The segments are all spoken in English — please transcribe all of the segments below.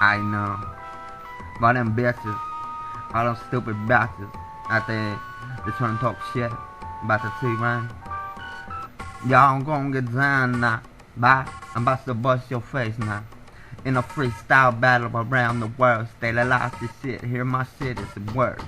I know. But them bitches, all them stupid bitches out there, they trying to talk shit about the T-Rain. Y'all gonna get down now. Bye. I'm about to bust your face now. In a freestyle battle around the world, stay alive this shit. Hear my shit, it's a word.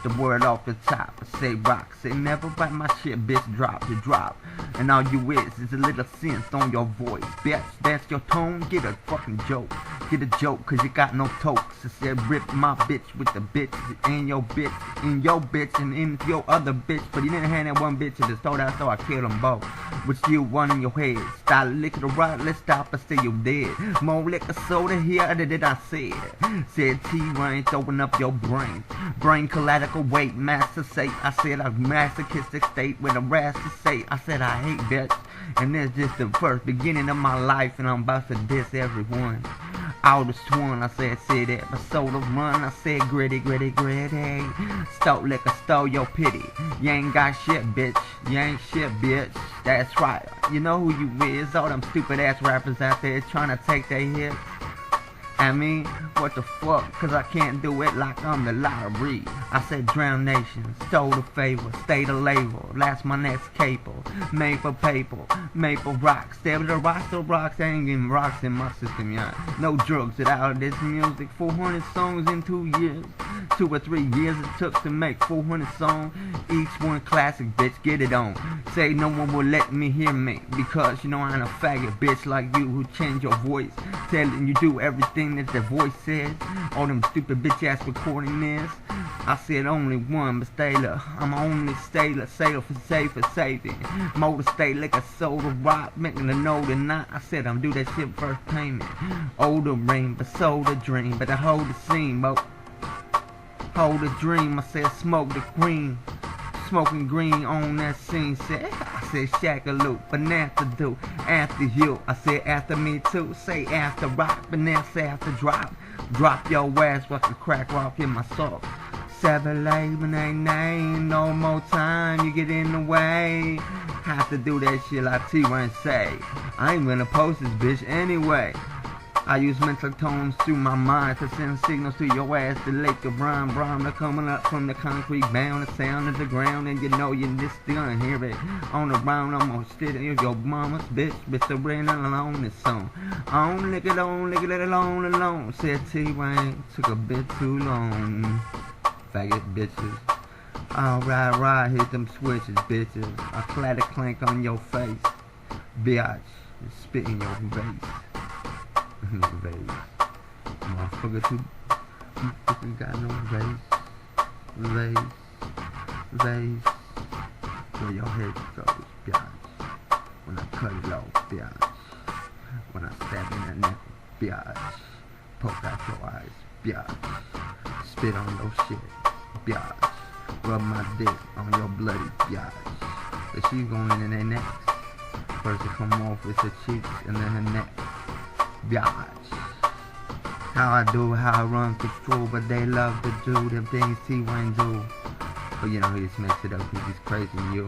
The word off the top, I say rock. Say never bite my shit, bitch, drop, you drop. And all you is a little sense on your voice. Bitch, that's your tone, get a fucking joke. Get a joke, cause you got no tokes. I said rip my bitch with the bitch and your bitch, and your bitch, and in your other bitch. But you didn't have that one bitch at the store, so I killed them both. With you one in your head. Style liquor the right, let's stop and say you dead. More liquor soda here than I said. Said T-Rain, throwing up your brain. Brain collateral weight, master say. I said I'm masochistic state with a rash to say. I said I hate bitch. And that's just the first beginning of my life, and I'm about to diss everyone. All the sworn, I said episode of run, I said gritty. Stole liquor, stole your pity. You ain't got shit, bitch. You ain't shit, bitch. That's right. You know who you is. All them stupid ass rappers out there trying to take their hits. I mean, what the fuck? Cause I can't do it like I'm the lottery. I said drown nation, stole the favor, stay the label. That's my next capo. Made for paper, made for rocks. Stay with the rocks, I ain't getting rocks in my system, yeah. No drugs without this music. 400 songs in 2 years. 2 or 3 years it took to make 400 songs. Each one classic, bitch, get it on. Say no one will let me hear me. Because you know I ain't a faggot bitch like you who change your voice. Telling you do everything that the voice says. All them stupid bitch ass recording this. I said only one, but Staler. I'm only Staler, sailor for safe for safety. Motor stay like a soda rock, making a note and not. I said I'm do that shit first payment. Older ring, but sold a dream, but I hold the scene, but hold a dream. I said smoke the green. Smoking green on that scene, I said shakaloo, but after do, after you, I said after me too, say after rock, but now say after drop your ass like a crack rock in my soul. 7-8, no more time, you get in the way. Have to do that shit like T-Rain say. I ain't gonna post this bitch anyway. I use mental tones through my mind to send signals to your ass to lake of rhyme. They're coming up from the concrete bound, the sound of the ground, and you know you just still hear it. On the ground, I'm gonna steal your mama's bitch, so rain alone this song. On, lick it alone, said T-Rain, took a bit too long. Faggot bitches. Alright, hit them switches, bitches. I clatter clank on your face, bitch, and spit in your face. Vase. Motherfucker, you fucking got no vase. Where your head goes, bitch. When I cut it off, bitch. When I stab in that neck, bitch. Poke out your eyes, bitch. Spit on your shit, bitch. Rub my dick on your bloody bitch. But she's going in their necks. First it come off with her cheeks and then her neck. Biatch. How I do, how I run control, but they love to do them things T-Rain do. But you know, he just makes it up, he's just crazy, you.